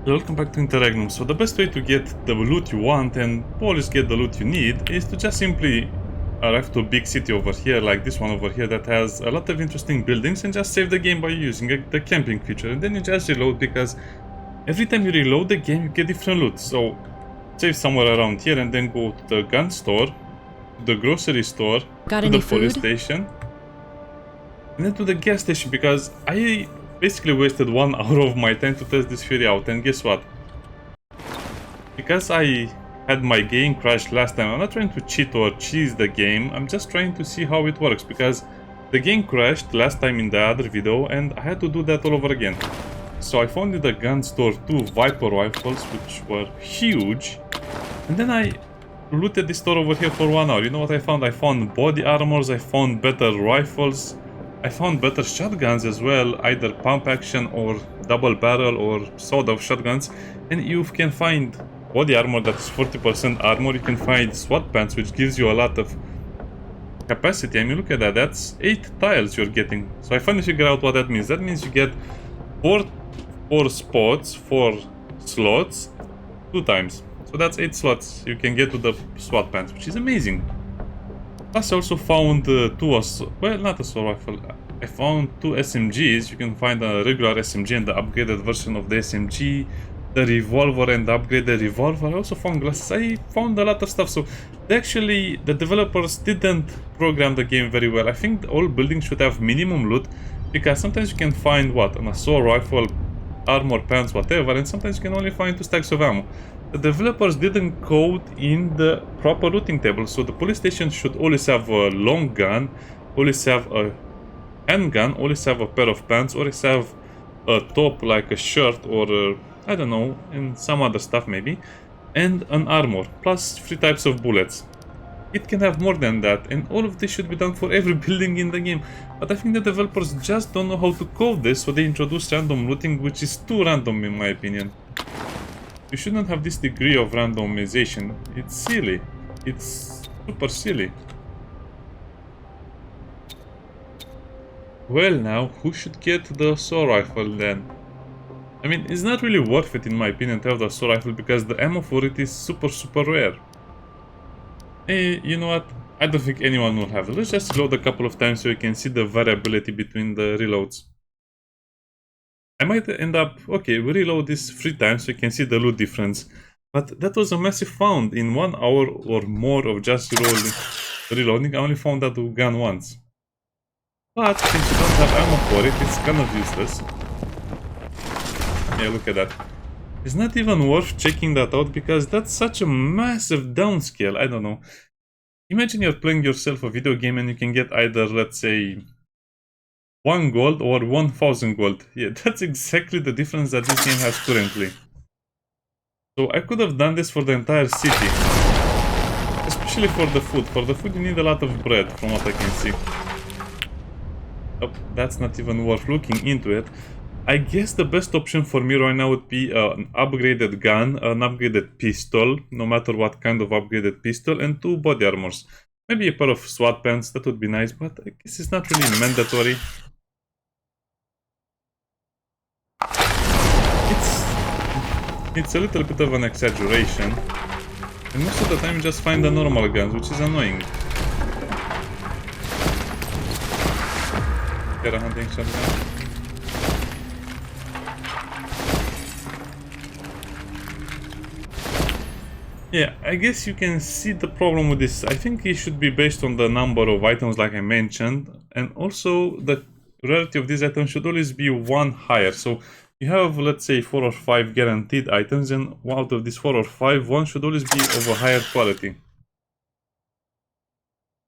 Welcome back to Interregnum. So the best way to get the loot you want and always get the loot you need is to just simply arrive to a big city over here, like this one over here that has a lot of interesting buildings, and just save the game by using the camping feature, and then you just reload, because every time you reload the game you get different loot. So save somewhere around here and then go to the gun store, to the grocery store, to the police station, and then to the gas station, because I basically wasted 1 hour of my time to test this theory out. And guess what? Because I had my game crash last time, I'm not trying to cheat or cheese the game, I'm just trying to see how it works, because the game crashed last time in the other video and I had to do that all over again. So I found in the gun store 2 Viper rifles, which were huge, and then I looted this store over here for 1 hour. You know what I found? I found body armors, I found better rifles, I found better shotguns as well, either pump action or double barrel or sort of shotguns. And you can find body armor that is 40% armor, you can find SWAT pants, which gives you a lot of capacity. I mean, look at that, that's 8 tiles you're getting. So I finally figured out what that means. That means you get 4 spots, 4 slots, 2 times. So that's 8 slots you can get to the SWAT pants, which is amazing. Plus I also found 2, well, not assault rifle, I found 2 SMGs. You can find a regular SMG and the upgraded version of the SMG, the revolver and the upgraded revolver. I also found glasses. I found a lot of stuff. So actually, the developers didn't program the game very well. I think all buildings should have minimum loot, because sometimes you can find, what, an assault rifle, armor, pants, whatever, and sometimes you can only find 2 stacks of ammo. The developers didn't code in the proper looting table, so the police station should always have a long gun, always have a handgun, always have a pair of pants, always have a top like a shirt or I don't know, and some other stuff maybe, and an armor, plus 3 types of bullets. It can have more than that, and all of this should be done for every building in the game. But I think the developers just don't know how to code this, so they introduce random looting, which is too random in my opinion. You shouldn't have this degree of randomization. It's silly. It's super silly. Well, now, who should get the assault rifle then? I mean, it's not really worth it in my opinion to have the assault rifle, because the ammo for it is super rare. Hey, you know what? I don't think anyone will have it. Let's just reload a couple of times so you can see the variability between the reloads. I might end up, okay, we reload this 3 times so you can see the loot difference. But that was a massive found. In 1 hour or more of just reloading, I only found that gun once. But since you don't have ammo for it, it's kind of useless. Yeah, look at that. It's not even worth checking that out, because that's such a massive downscale. I don't know. Imagine you're playing yourself a video game and you can get either, let's say, 1 gold or 1000 gold. Yeah, that's exactly the difference that this game has currently. So I could have done this for the entire city. Especially for the food. For the food you need a lot of bread, from what I can see. Oh, that's not even worth looking into it. I guess the best option for me right now would be an upgraded gun, an upgraded pistol, no matter what kind of upgraded pistol, and 2 body armors. Maybe a pair of SWAT pants, that would be nice, but I guess it's not really mandatory. It's a little bit of an exaggeration, and most of the time you just find the normal guns, which is annoying. Get a hunting shotgun. Yeah, I guess you can see the problem with this. I think it should be based on the number of items like I mentioned, and also the rarity of these items should always be 1 higher. So you have, let's say, 4 or 5 guaranteed items, and out of these 4 or 5, 1 should always be of a higher quality.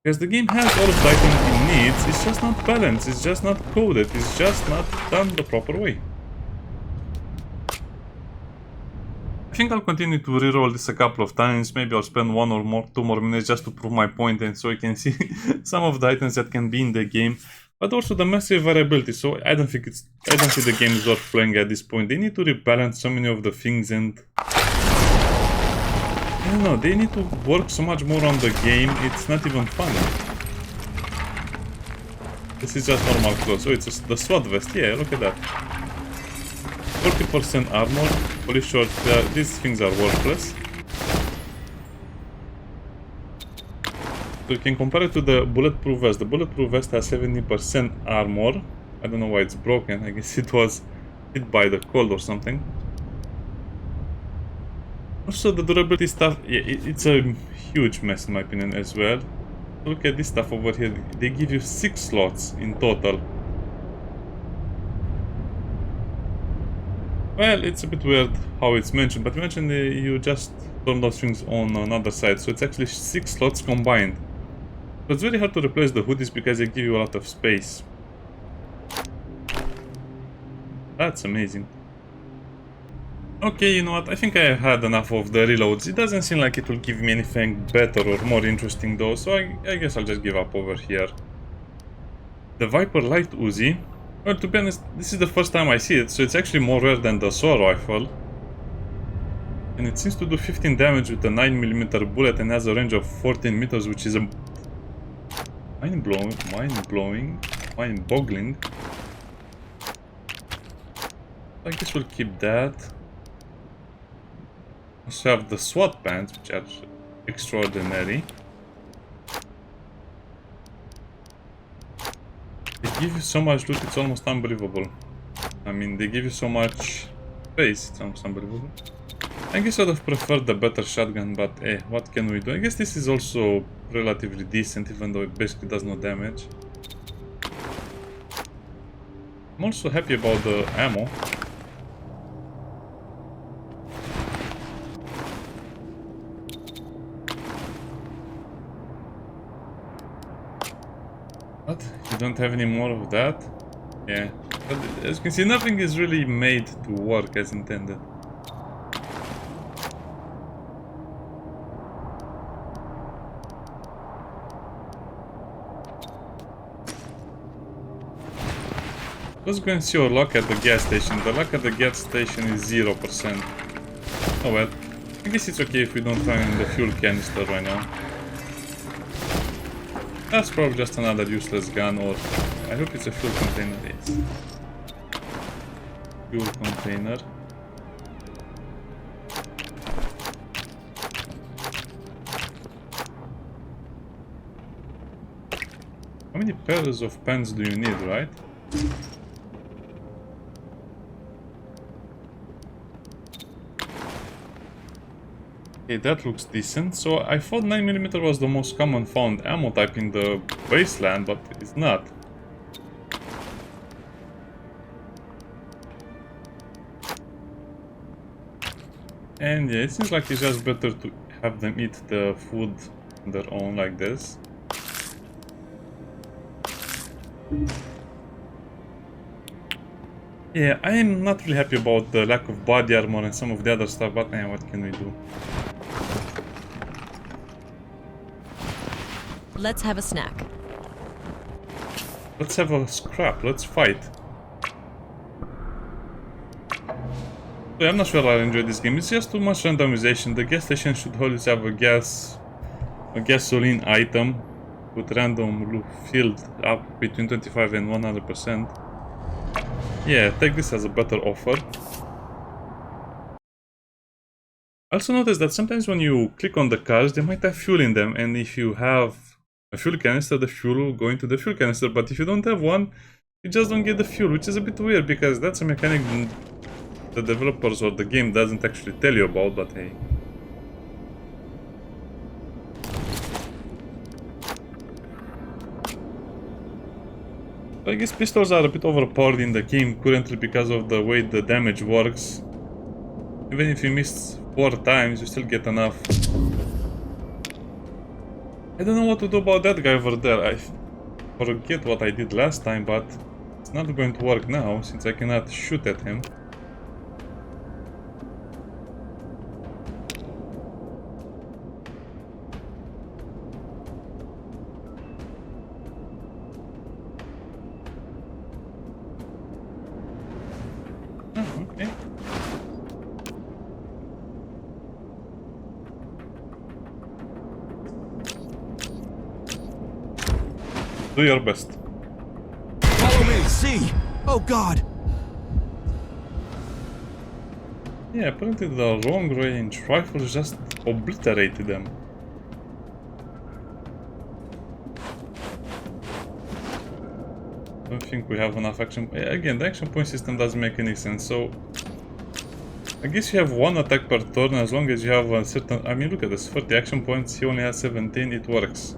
Because the game has all of the items it needs, it's just not balanced, it's just not coded, it's just not done the proper way. I think I'll continue to reroll this a couple of times. Maybe I'll spend 1 or 2 more minutes just to prove my point, and so you can see some of the items that can be in the game, but also the massive variability. So I don't think the game is worth playing at this point. They need to rebalance so many of the things, and I don't know, they need to work so much more on the game. It's not even funny. This is just normal clothes. Oh, it's the SWAT vest. Yeah, look at that. 40% armor. Holy short, these things are worthless. So you can compare it to the bulletproof vest. The bulletproof vest has 70% armor. I don't know why it's broken. I guess it was hit by the cold or something. Also, the durability stuff, yeah, it's a huge mess in my opinion as well. Look at this stuff over here. They give you 6 slots in total. Well, it's a bit weird how it's mentioned, but mentioned you just turn those things on another side, so it's actually 6 slots combined. So it's very hard to replace the hoodies because they give you a lot of space. That's amazing. Okay, you know what, I think I had enough of the reloads. It doesn't seem like it will give me anything better or more interesting though, so I guess I'll just give up over here. The Viper Light Uzi. Well, to be honest, this is the first time I see it, so it's actually more rare than the Saw Rifle. And it seems to do 15 damage with a 9mm bullet and has a range of 14 meters, which is a mind-boggling. I guess we'll keep that. Also have the SWAT pants, which are extraordinary. They give you so much loot, it's almost unbelievable. I mean, they give you so much space, it's almost unbelievable. I guess I'd have preferred the better shotgun, but what can we do? I guess this is also relatively decent, even though it basically does no damage. I'm also happy about the ammo. What? You don't have any more of that? Yeah. But as you can see, nothing is really made to work as intended. Let's go and see our luck at the gas station. The luck at the gas station is 0%. Oh well. I guess it's okay if we don't find the fuel canister right now. That's probably just another useless gun, or I hope it's a fuel container. Yes. Fuel container. How many pairs of pants do you need, right? Okay, that looks decent. So I thought 9mm was the most common found ammo type in the wasteland, but it's not. And yeah, it seems like it's just better to have them eat the food on their own like this. Yeah, I am not really happy about the lack of body armor and some of the other stuff, but what can we do? Let's have a snack. Let's have a scrap, let's fight. So I'm not sure I'll enjoy this game, it's just too much randomization. The gas station should always have a gasoline item with random loop filled up between 25 and 100%. Yeah, take this as a better offer. I also noticed that sometimes when you click on the cars, they might have fuel in them, and if you have a fuel canister, the fuel will go into the fuel canister, but if you don't have one, you just don't get the fuel, which is a bit weird, because that's a mechanic the developers or the game doesn't actually tell you about, but hey. I guess pistols are a bit overpowered in the game currently because of the way the damage works. Even if you miss 4 times, you still get enough. I don't know what to do about that guy over there. I forget what I did last time, but it's not going to work now since I cannot shoot at him. Okay. Do your best. Follow me, see! Oh God! Yeah, apparently the long range rifles just obliterated them. I don't think we have enough action. Again, the action point system doesn't make any sense, so I guess you have one attack per turn as long as you have a certain... I mean, look at this, 40 action points, he only has 17, it works.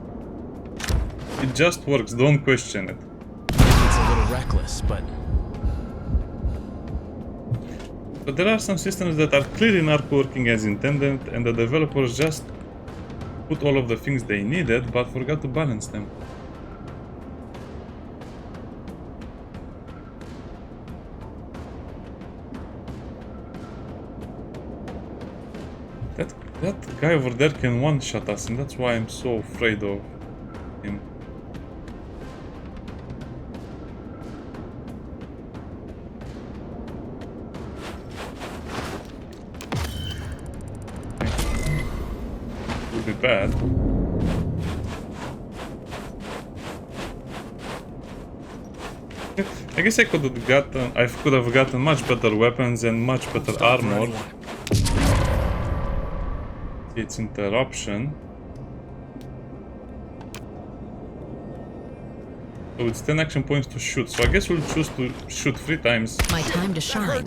It just works, don't question it. Maybe it's a little reckless, but there are some systems that are clearly not working as intended, and the developers just put all of the things they needed, but forgot to balance them. That guy over there can one-shot us, and that's why I'm so afraid of him. Would be bad. I guess I could have gotten much better weapons and much better armor. It's interruption. So it's 10 action points to shoot. So I guess we'll choose to shoot 3 times. My time to shine.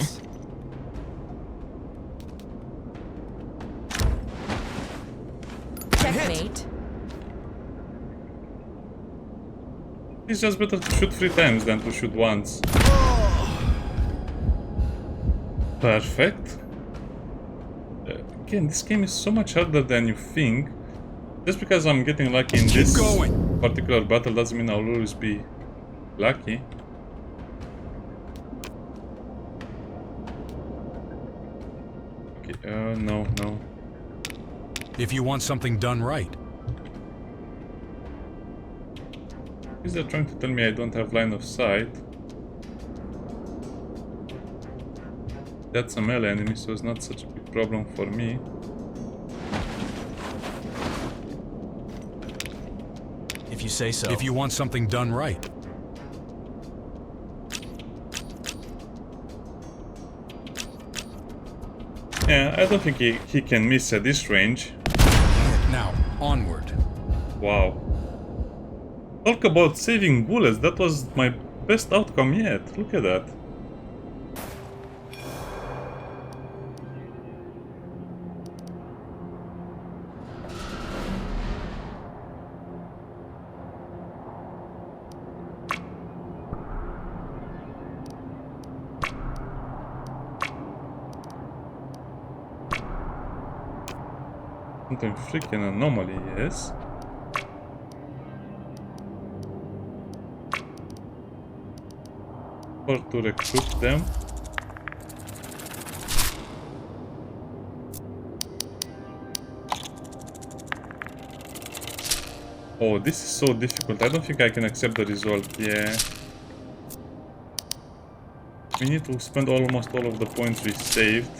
Checkmate. It's just better to shoot 3 times than to shoot once. Perfect. Again, this game is so much harder than you think. Just because I'm getting lucky in this particular battle doesn't mean I'll always be lucky. Okay, no. if you want something done right. Is that trying to tell me I don't have line of sight? That's a melee enemy, so it's not such a big problem for me. If you say so. If you want something done right. Yeah, I don't think he can miss at this range. Now, onward. Wow. Talk about saving bullets, that was my best outcome yet. Look at that. Something freaking anomaly, yes. Or to recruit them. Oh, this is so difficult. I don't think I can accept the result. Yeah. We need to spend almost all of the points we saved.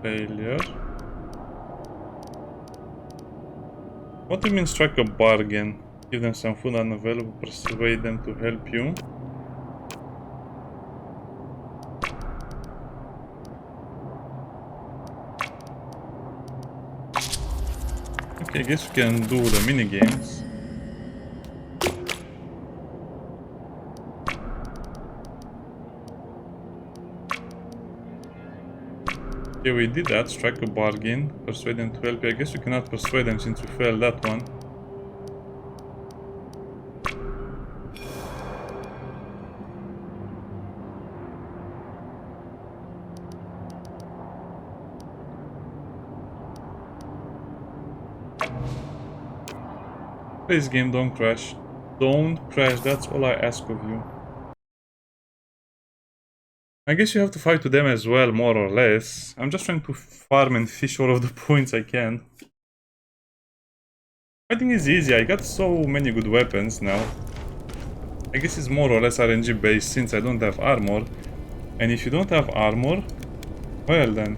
Failure. What do you mean strike a bargain? Give them some food unavailable, persuade them to help you. Okay, I guess we can do the mini games. Okay, we did that, strike a bargain, persuade them to help you. I guess we cannot persuade them since we failed that one. Please game, don't crash. Don't crash, that's all I ask of you. I guess you have to fight to them as well, more or less. I'm just trying to farm and fish all of the points I can. Fighting is easy, I got so many good weapons now. I guess it's more or less RNG based since I don't have armor. And if you don't have armor, well then.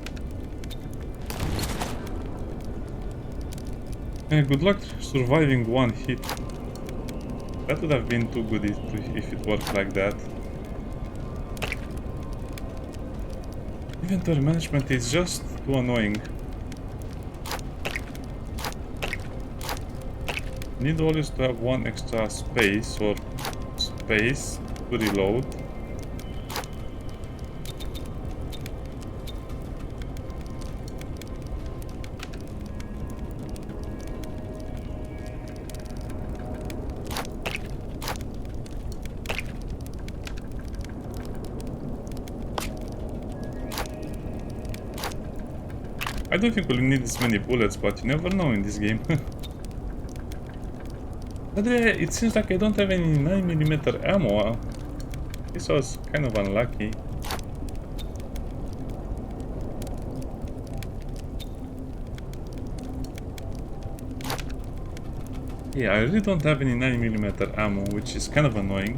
Good luck surviving one hit. That would have been too good if it worked like that. Inventory management is just too annoying. Need always to have one extra space to reload. I don't think we'll need this many bullets, but you never know in this game. But it seems like I don't have any 9mm ammo. This was kind of unlucky. Yeah, I really don't have any 9mm ammo, which is kind of annoying.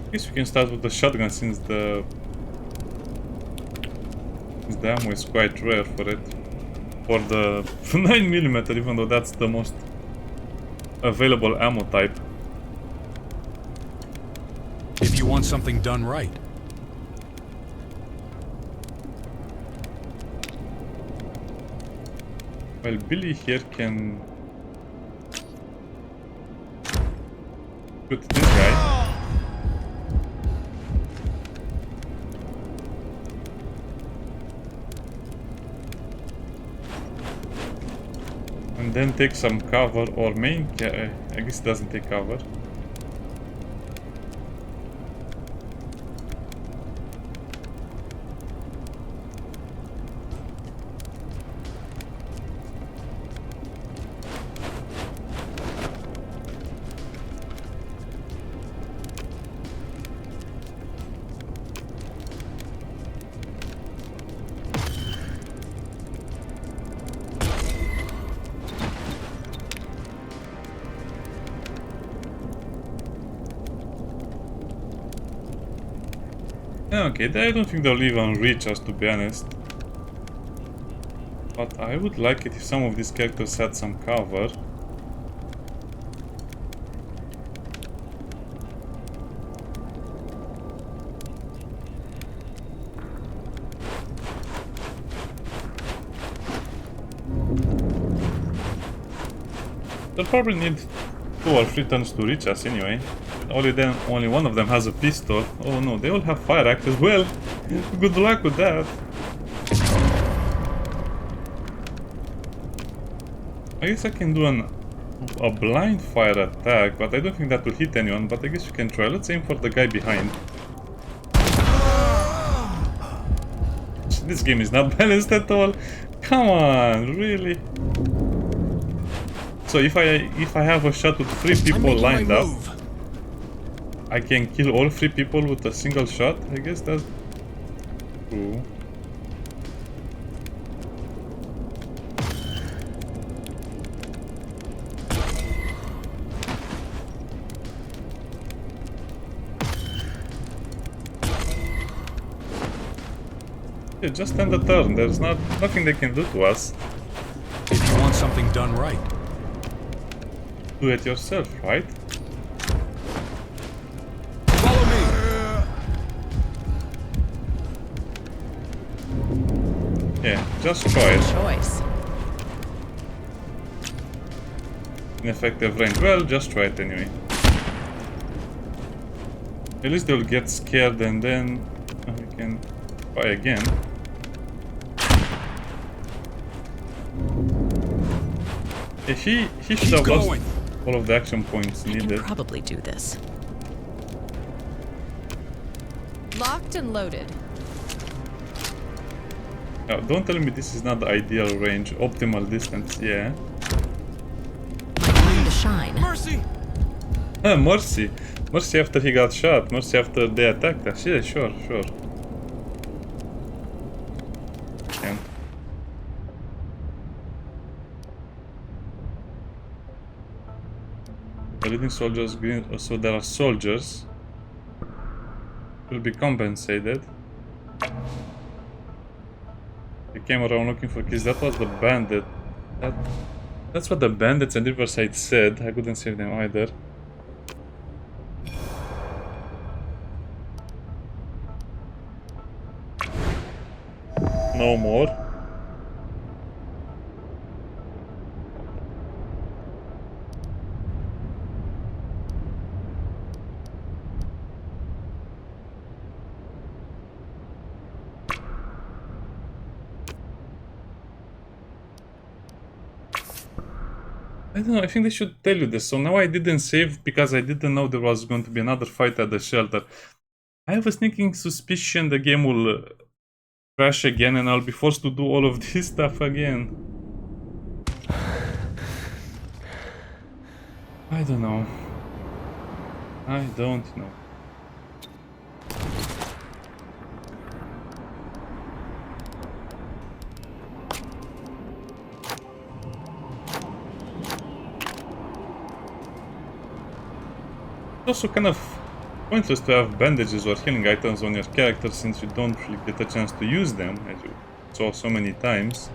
I guess we can start with the shotgun since the ammo is quite rare for it. For the 9mm, even though that's the most available ammo type. If you want something done right. Well, Billy here can shoot this guy. And then take some cover, or main. Yeah, I guess it doesn't take cover. Okay, I don't think they'll even reach us, to be honest. But I would like it if some of these characters had some cover. They'll probably need 2 or 3 turns to reach us anyway. Only one of them has a pistol. Oh no, they all have fire axes. Well, good luck with that. I guess I can do a blind fire attack, but I don't think that will hit anyone. But I guess you can try. Let's aim for the guy behind. This game is not balanced at all. Come on, really? So if I have a shot with 3 people lined up, I can kill all 3 people with a single shot? I guess that's true. Yeah, just end the turn. There's nothing they can do to us. If you want something done right. Do it yourself, right? Follow me. Yeah, just try it. Choice. Ineffective range. Well, just try it anyway. At least they'll get scared and then we can try again. Yeah, he should have lost all of the action points needed. I can probably do this. Locked and loaded. Now, don't tell me this is not the ideal range, optimal distance, yeah. My time to shine. Mercy. Mercy. Mercy after he got shot. Mercy after they attacked us. Yeah, sure. Can. The leading soldiers green, so there are soldiers. Will be compensated. They came around looking for keys. That was the bandit. That's what the bandits and Riverside said. I couldn't save them either. No more. I don't know, I think they should tell you this. So now I didn't save because I didn't know there was going to be another fight at the shelter. I have a sneaking suspicion the game will crash again and I'll be forced to do all of this stuff again. I don't know. I don't know. It's also kind of pointless to have bandages or healing items on your character since you don't really get a chance to use them, as you saw so many times.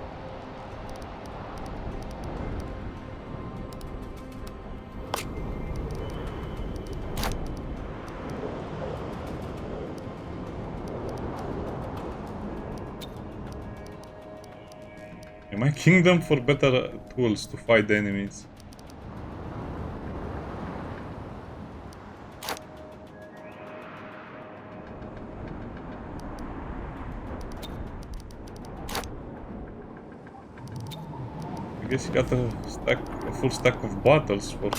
In my kingdom for better tools to fight the enemies. I guess you got a full stack of bottles for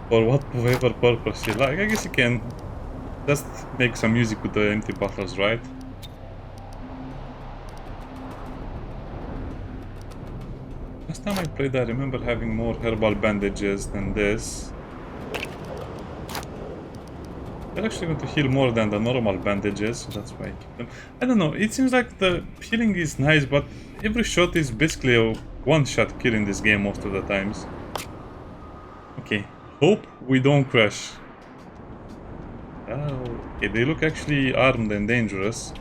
whatever purpose you like. I guess you can just make some music with the empty bottles, right? Last time I played, I remember having more herbal bandages than this. They're actually going to heal more than the normal bandages, so that's why I keep them. I don't know, it seems like the healing is nice, but every shot is basically a one-shot kill in this game most of the times. Okay, hope we don't crash. Oh, okay, they look actually armed and dangerous.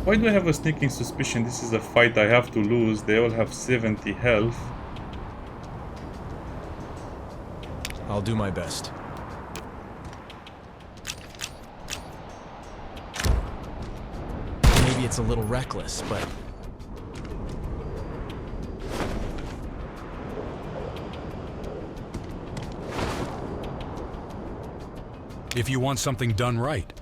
Why do I have a sneaking suspicion this is a fight I have to lose? They all have 70 health. I'll do my best. Maybe it's a little reckless, but... If you want something done right.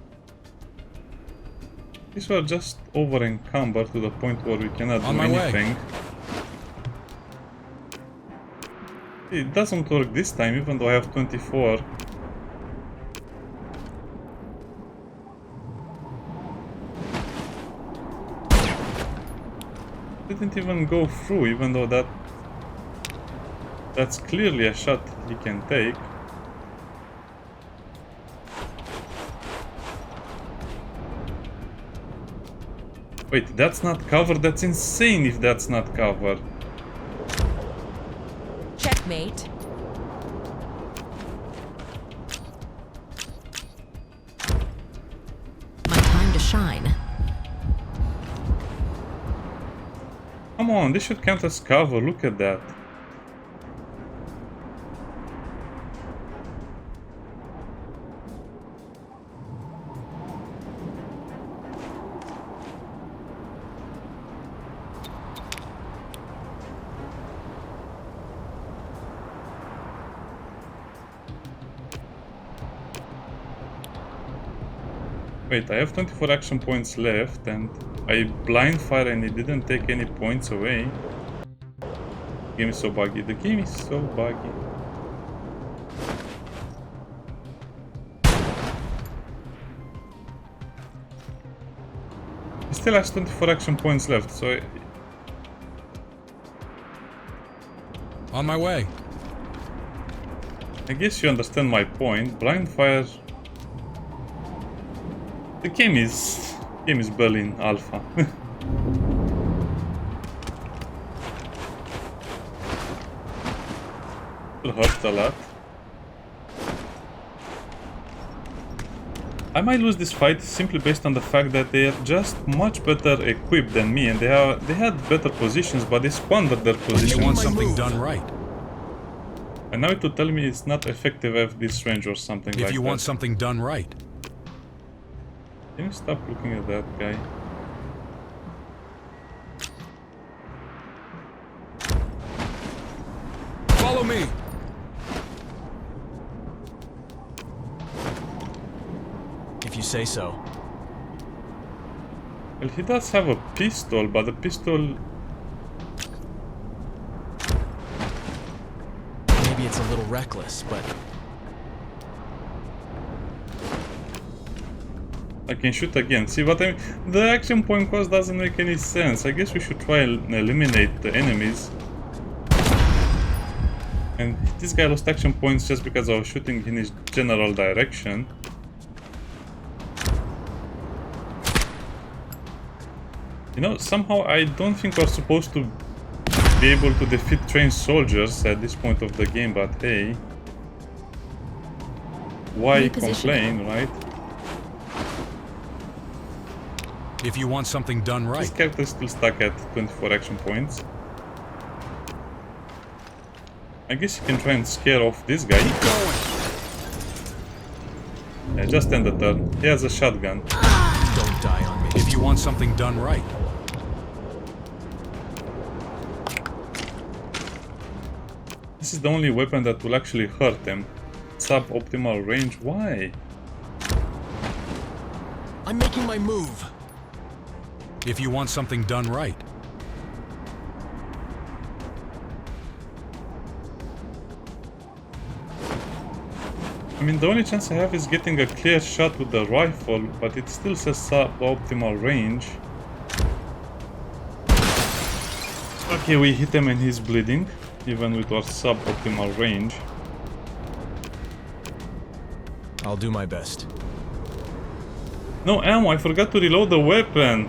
These were just over encumbered to the point where we cannot do anything. It doesn't work this time, even though I have 24. Didn't even go through, even though that's clearly a shot he can take. Wait, that's not cover? That's insane if that's not cover. Checkmate. My time to shine. Come on, this should count as cover. Look at that. Wait, I have 24 action points left and I blind fire and it didn't take any points away. The game is so buggy. The game is so buggy. He still has 24 action points left, so... On my way. I guess you understand my point. Blind fire... The game is barely in alpha. It hurts a lot. I might lose this fight simply based on the fact that they are just much better equipped than me, and they had better positions, but they squandered their If you positions. want something done right. And now to tell me it's not effective at this range or something like If you that. want something done right. Can you stop looking at that guy? Follow me. If you say so. Well, he does have a pistol, but the pistol... Maybe it's a little reckless, but I can shoot again. See what I mean? The action point cost doesn't make any sense. I guess we should try and eliminate the enemies. And this guy lost action points just because I was shooting in his general direction. You know, somehow I don't think we're supposed to be able to defeat trained soldiers at this point of the game, but hey. Why complain, right? If you want something done This right. character is still stuck at 24 action points. I guess you can try and scare off this guy. Keep going. Yeah, just end the turn. He has a shotgun. don't die on me. If you want something done right. This is the only weapon that will actually hurt him. Suboptimal range, why? I'm making my move. If you want something done right. I mean, the only chance I have is getting a clear shot with the rifle, but it still says suboptimal range. Okay, we hit him and he's bleeding, even with our suboptimal range. I'll do my best. No ammo, I forgot to reload the weapon.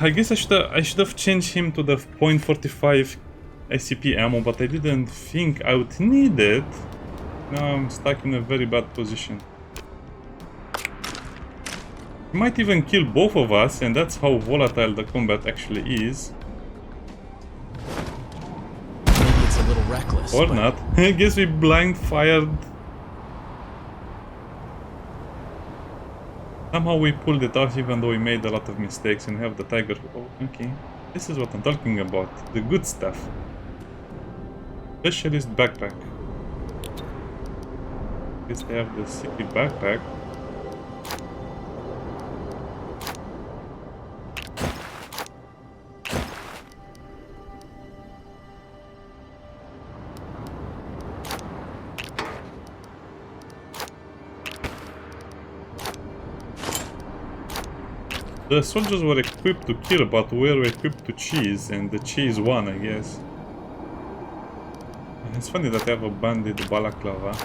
I guess I should have changed him to the .45 SCP ammo, but I didn't think I would need it. Now I'm stuck in a very bad position. He might even kill both of us, and that's how volatile the combat actually is. Maybe it's a little reckless. Or but not. I guess we blind fired. Somehow we pulled it off even though we made a lot of mistakes and have the tiger. Oh, okay. This is what I'm talking about. The good stuff. Specialist backpack. Guess they have the city backpack. The soldiers were equipped to kill, but we were equipped to cheese, and the cheese won, I guess. It's funny that they have a bandit balaclava.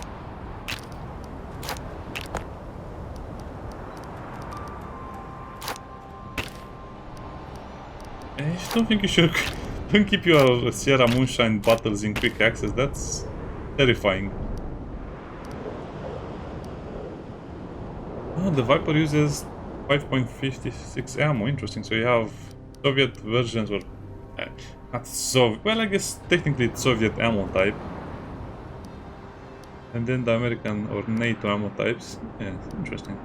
I just don't think you should don't keep your Sierra Moonshine bottles in quick access. That's terrifying. Oh, the Viper uses 5.56 ammo. Interesting. So you have Soviet versions, or not Soviet. Well, I guess technically it's Soviet ammo type, and then the American or NATO ammo types. Yeah, interesting.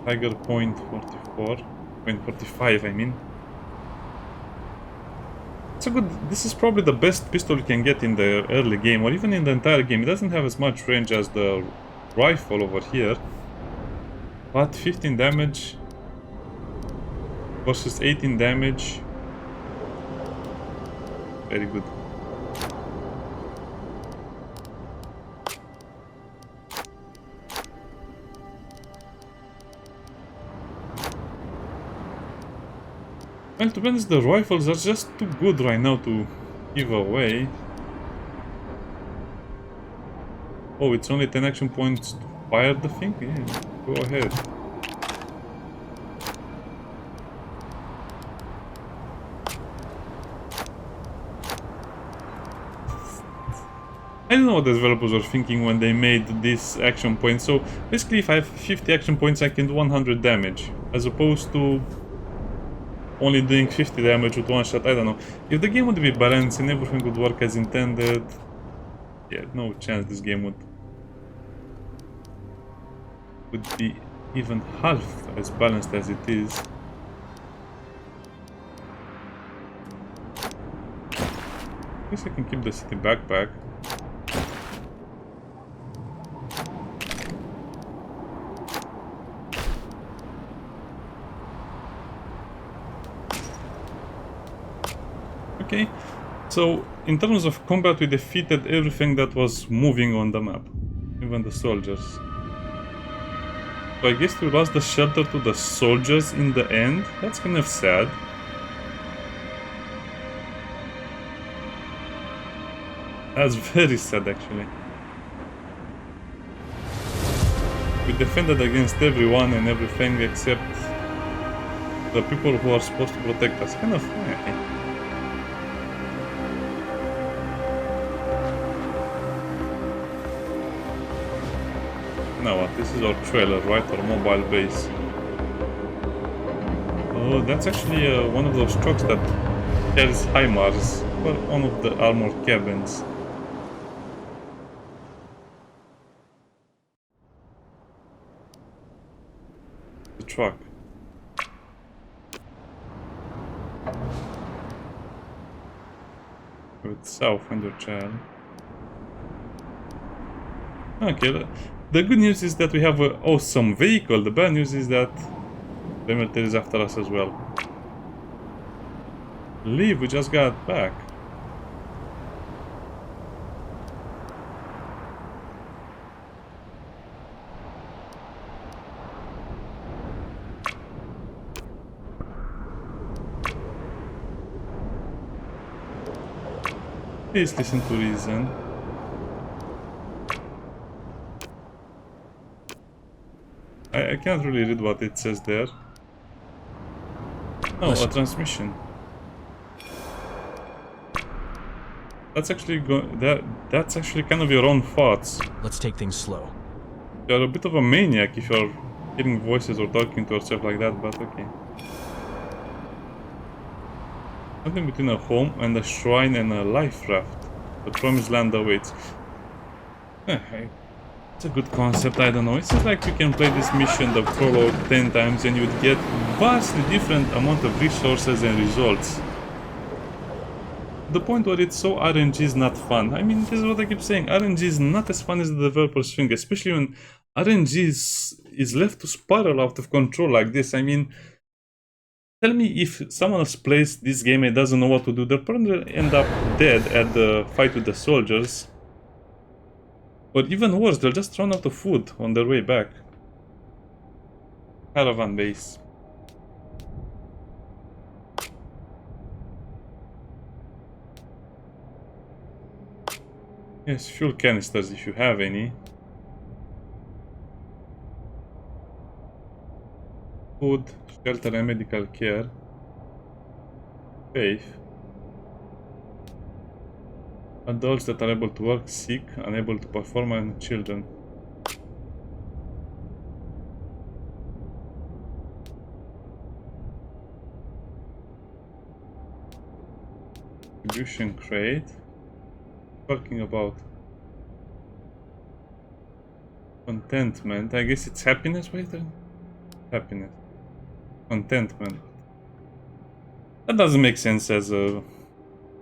Tiger .44, .45, I mean. It's a good. This is probably the best pistol you can get in the early game, or even in the entire game. It doesn't have as much range as the rifle over here, but 15 damage versus 18 damage. Very good. Well, to be honest, the rifles are just too good right now to give away. Oh, it's only 10 action points to fire the thing? Yeah, go ahead. I don't know what the developers were thinking when they made this action point. So basically if I have 50 action points I can do 100 damage. As opposed to only doing 50 damage with one shot. I don't know. If the game would be balanced and everything would work as intended, yeah, no chance this game would be even half as balanced as it is. I guess I can keep the city backpack. Okay, so in terms of combat we defeated everything that was moving on the map, even the soldiers. So I guess we lost the shelter to the soldiers in the end. That's kind of sad. That's very sad actually. We defended against everyone and everything except the people who are supposed to protect us. Kind of, okay. Now what? This is our trailer, right? Our mobile base. Oh, that's actually one of those trucks that carries HIMARS for one of the armored cabins. The truck. With south and your child. Okay. The good news is that we have an awesome vehicle. The bad news is that the military is after us as well. Leave, we just got back. Please listen to reason. I can't really read what it says there. Oh, a transmission. That's actually that's actually kind of your own thoughts. Let's take things slow. You're a bit of a maniac if you're hearing voices or talking to yourself like that, but okay. Something between a home and a shrine and a life raft. The promised land awaits. It's a good concept, I don't know. It seems like you can play this mission, the prologue, 10 times and you'd get vastly different amount of resources and results. The point where it's so RNG is not fun. I mean, this is what I keep saying. RNG is not as fun as the developers think, especially when RNG is left to spiral out of control like this. I mean, tell me if someone else plays this game and doesn't know what to do, they'll probably end up dead at the fight with the soldiers. Or even worse, they'll just run out of food on their way back. Caravan base. Yes, fuel canisters if you have any. Food, shelter and medical care. Faith. Adults that are able to work, sick, unable to perform, and children. Distribution crate. Talking about contentment. I guess it's happiness, wait then. Happiness. Contentment. That doesn't make sense as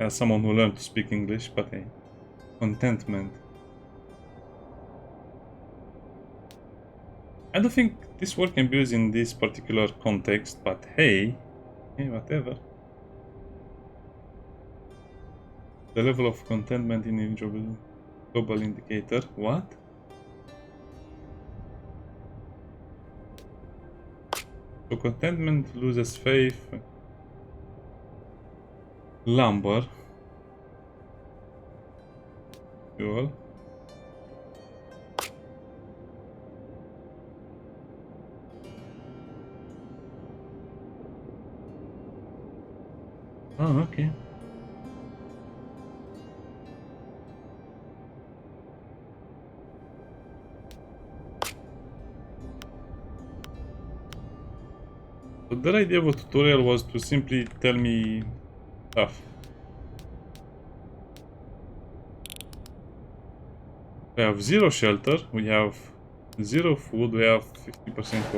someone who learned to speak English, but hey. Contentment. I don't think this word can be used in this particular context, but hey, whatever. The level of contentment in a global indicator. What? So contentment loses faith. Lumber. Fuel. Oh, okay. So the idea of a tutorial was to simply tell me stuff. We have 0 shelter, we have 0 food, we have 50%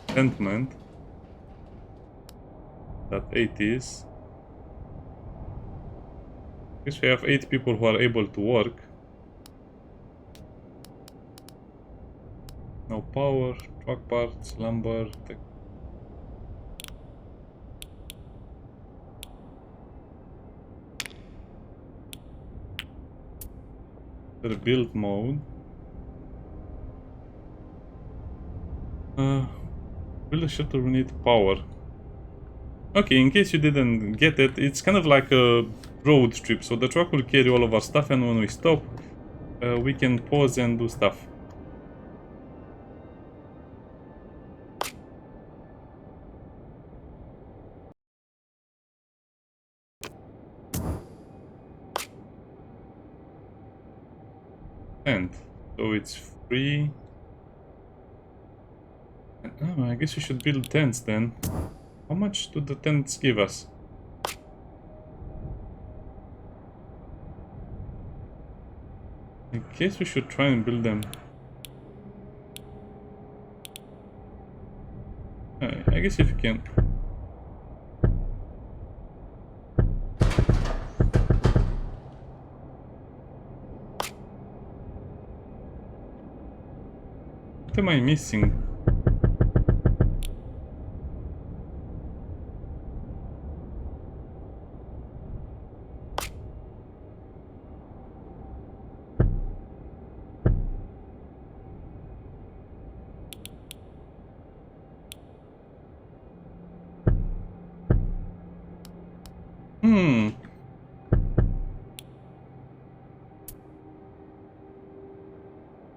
contentment. That 8 is. I guess we have 8 people who are able to work. No power, truck parts, lumber, the build mode. Build a shelter, we need power. Okay, in case you didn't get it, it's kind of like a road trip. So the truck will carry all of our stuff, and when we stop, we can pause and do stuff. And so it's free. Oh, I guess we should build tents then. How much do the tents give us? I guess we should try and build them. I guess if you can. What am I missing?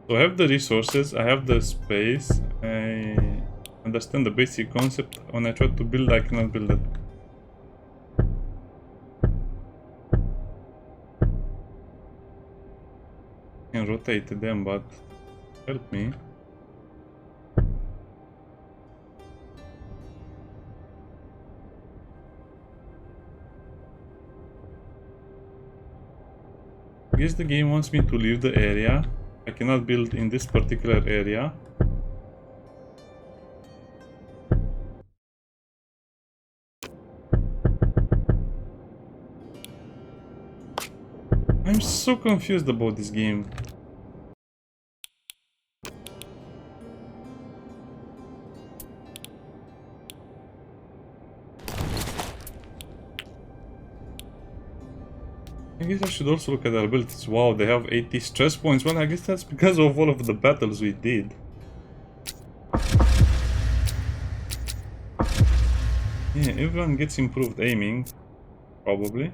So I have the resources, I have the space, I understand the basic concept. When I try to build, I cannot build it. I can rotate them, but help me. I guess the game wants me to leave the area. I cannot build in this particular area. I'm so confused about this game. I guess I should also look at our abilities. Wow, they have 80 stress points. Well, I guess that's because of all of the battles we did. Yeah, everyone gets improved aiming, probably.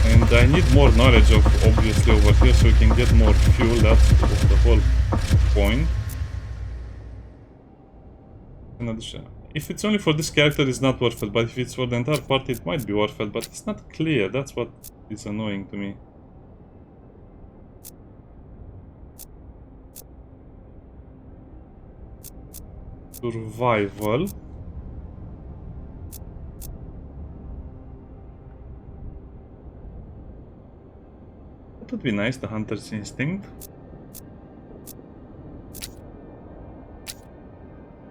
And I need more knowledge of, obviously, over here so we can get more fuel. That's the whole point. Another shot. If it's only for this character, it's not worth it, but if it's for the entire party, it might be worth it, but it's not clear. That's what is annoying to me. Survival. That would be nice, the hunter's instinct.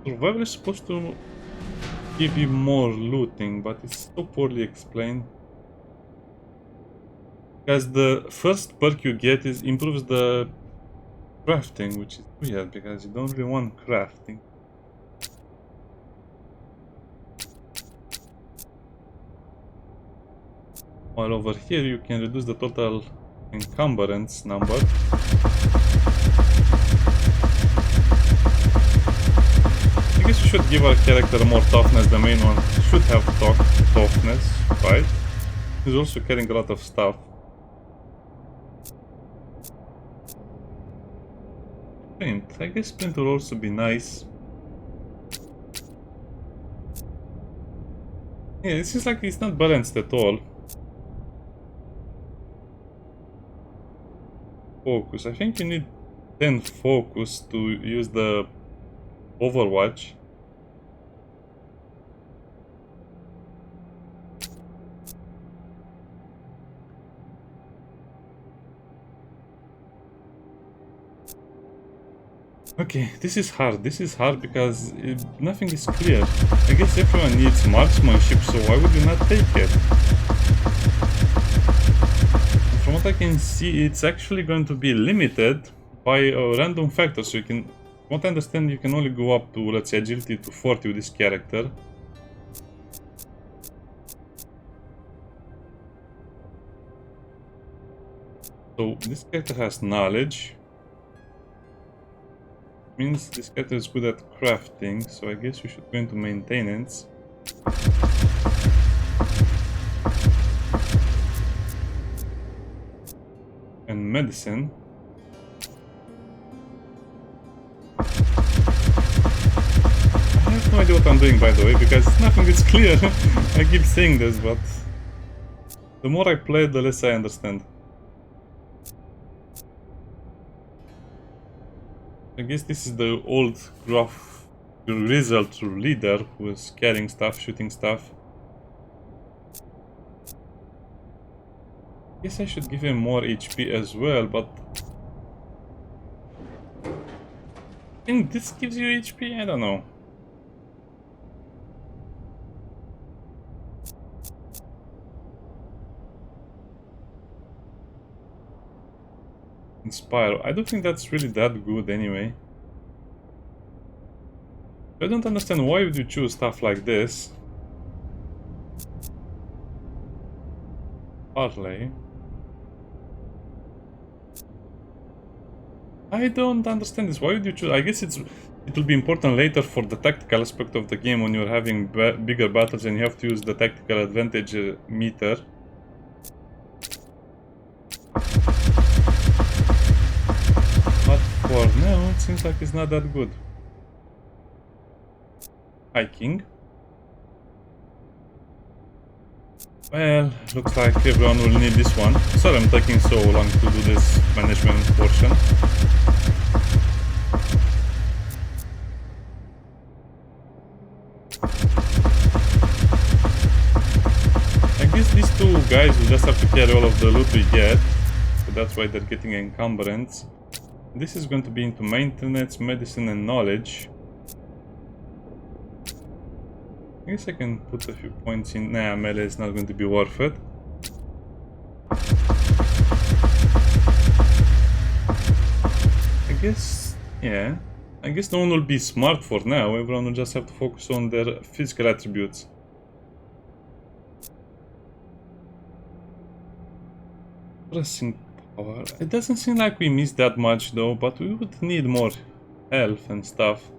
Survival is supposed to give you more looting, but it's so poorly explained. Because the first perk you get improves the crafting, which is weird because you don't really want crafting. While over here you can reduce the total encumbrance number. I guess we should give our character more toughness. The main one should have toughness, right? He's also carrying a lot of stuff. Sprint. I guess sprint will also be nice. Yeah, this is like it's not balanced at all. Focus. I think you need 10 focus to use the Overwatch. Okay, this is hard. This is hard because nothing is clear. I guess everyone needs marksmanship, so why would you not take it? From what I can see, it's actually going to be limited by a random factor, so you can, from what I understand, you can only go up to, let's say, agility to 40 with this character. So this character has knowledge. Means this character is good at crafting, so I guess we should go into maintenance. And medicine. I have no idea what I'm doing, by the way, because nothing is clear. I keep saying this, but the more I play, the less I understand. I guess this is the old gruff grizzled leader who is carrying stuff, shooting stuff. I guess I should give him more HP as well, but I think this gives you HP? I don't know. Inspire. I don't think that's really that good anyway. I don't understand why would you choose stuff like this. Parlay. I don't understand this. Why would you choose? I guess it will be important later for the tactical aspect of the game when you're having bigger battles and you have to use the tactical advantage meter. But for now, it seems like it's not that good. Hiking. Well, looks like everyone will need this one. Sorry I'm taking so long to do this management portion. I guess these two guys will just have to carry all of the loot we get. So that's why they're getting encumbrance. This is going to be into maintenance, medicine and knowledge. I guess I can put a few points in. Nah, melee is not going to be worth it. I guess, yeah. I guess no one will be smart for now. Everyone will just have to focus on their physical attributes. Pressing power. It doesn't seem like we missed that much though, but we would need more health and stuff.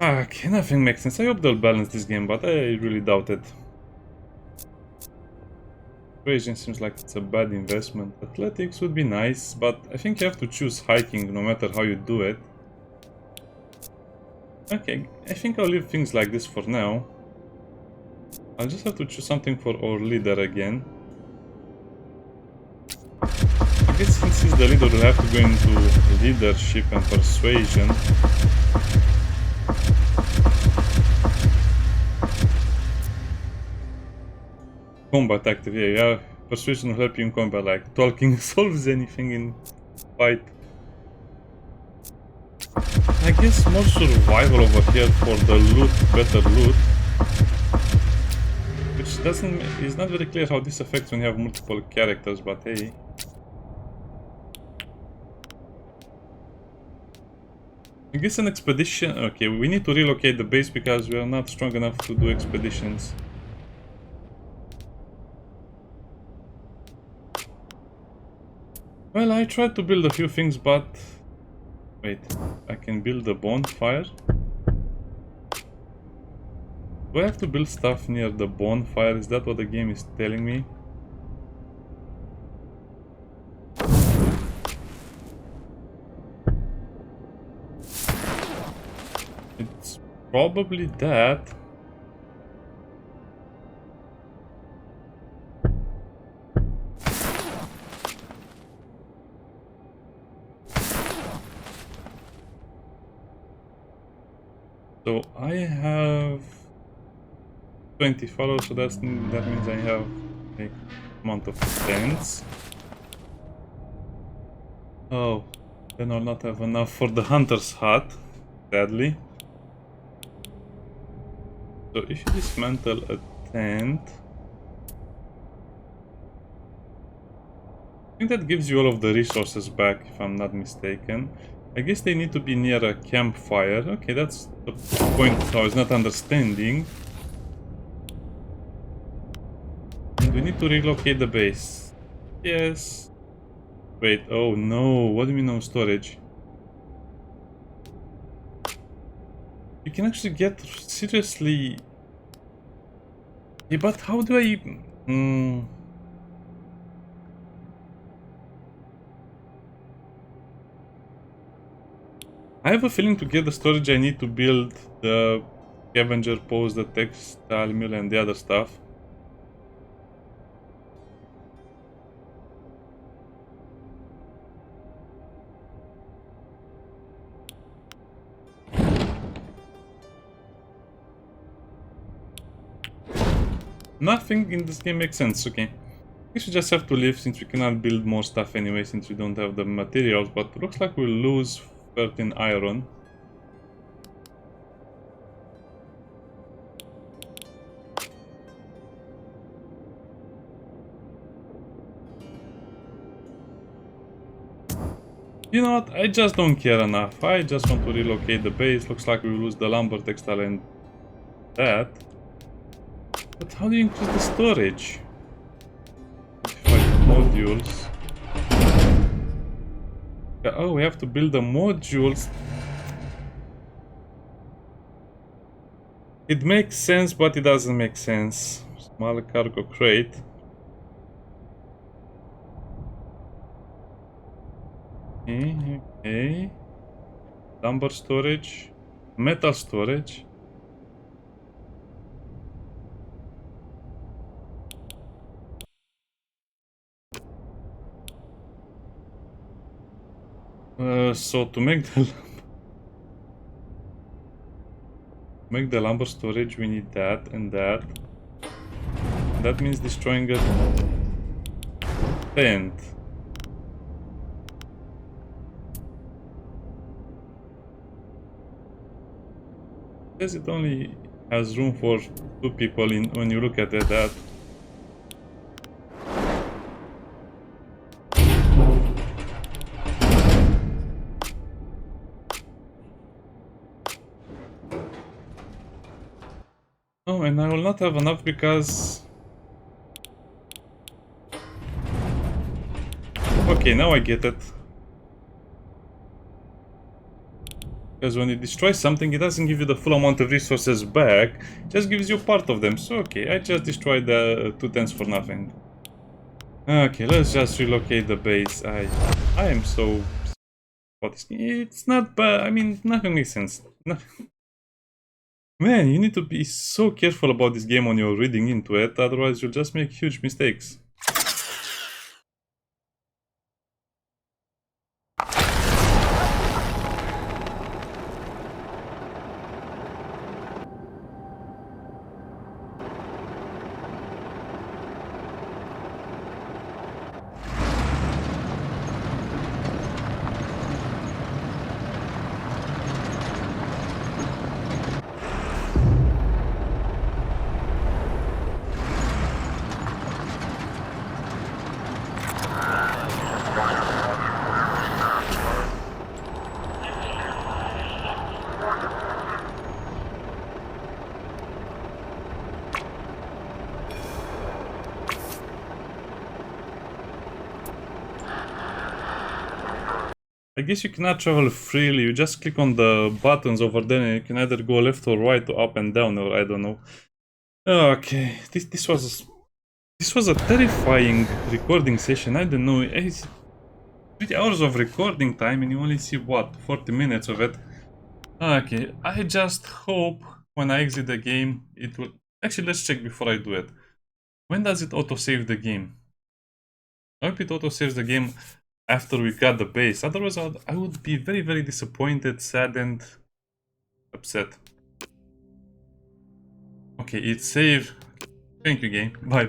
Okay, nothing makes sense. I hope they'll balance this game, but I really doubt it. Persuasion seems like it's a bad investment. Athletics would be nice, but I think you have to choose hiking no matter how you do it. Okay, I think I'll leave things like this for now. I'll just have to choose something for our leader again. I guess since he's the leader, we'll have to go into leadership and persuasion. Combat active, yeah. Persuasion will help you in combat, like talking solves anything in fight. I guess more survival over here for the loot, better loot. Which is not very clear how this affects when you have multiple characters, but hey. I guess an expedition, okay, we need to relocate the base because we are not strong enough to do expeditions. Well, I tried to build a few things, but... Wait, I can build a bonfire? Do I have to build stuff near the bonfire? Is that what the game is telling me? Probably that. So I have 20 followers, so that means I have a amount of tents. Oh, then I'll not have enough for the hunter's hut, sadly. So if you dismantle a tent, I think that gives you all of the resources back, if I'm not mistaken. I guess they need to be near a campfire. Okay, that's the point I was not understanding. And we need to relocate the base. Yes. Wait, oh no, what do you mean no storage? You can actually get seriously... Yeah, but how do I... I have a feeling to get the storage I need to build the scavenger post, the textile mill and the other stuff. Nothing in this game makes sense, okay. I guess we just have to leave since we cannot build more stuff anyway since we don't have the materials, but looks like we'll lose 13 iron. You know what, I just don't care enough. I just want to relocate the base. Looks like we will lose the lumber, textile and that. But how do you increase the storage? Modules. Oh, we have to build the modules. It makes sense, but it doesn't make sense. Small cargo crate. Okay. Lumber storage. Metal storage. So to make the lumber storage, we need that and that. That means destroying a tent. Because it only has room for 2 people in when you look at that. Oh, and I will not have enough because... Okay, now I get it. Because when you destroy something, it doesn't give you the full amount of resources back, it just gives you part of them. So okay, I just destroyed the 2 tents for nothing. Okay, let's just relocate the base. I am so... It's not bad, I mean, nothing makes sense. Nothing. Man, you need to be so careful about this game when you're reading into it, otherwise you'll just make huge mistakes. I guess you cannot travel freely, you just click on the buttons over there and you can either go left or right or up and down, or I don't know. Okay, this was a terrifying recording session. I don't know, it's 3 hours of recording time and you only see what, 40 minutes of it. Okay, I just hope when I exit the game, it will... Actually, let's check before I do it. When does it autosave the game? I hope it autosaves the game after we got the base. Otherwise, I would be very, very disappointed, sad, and upset. Okay, it saved. Thank you, game. Bye.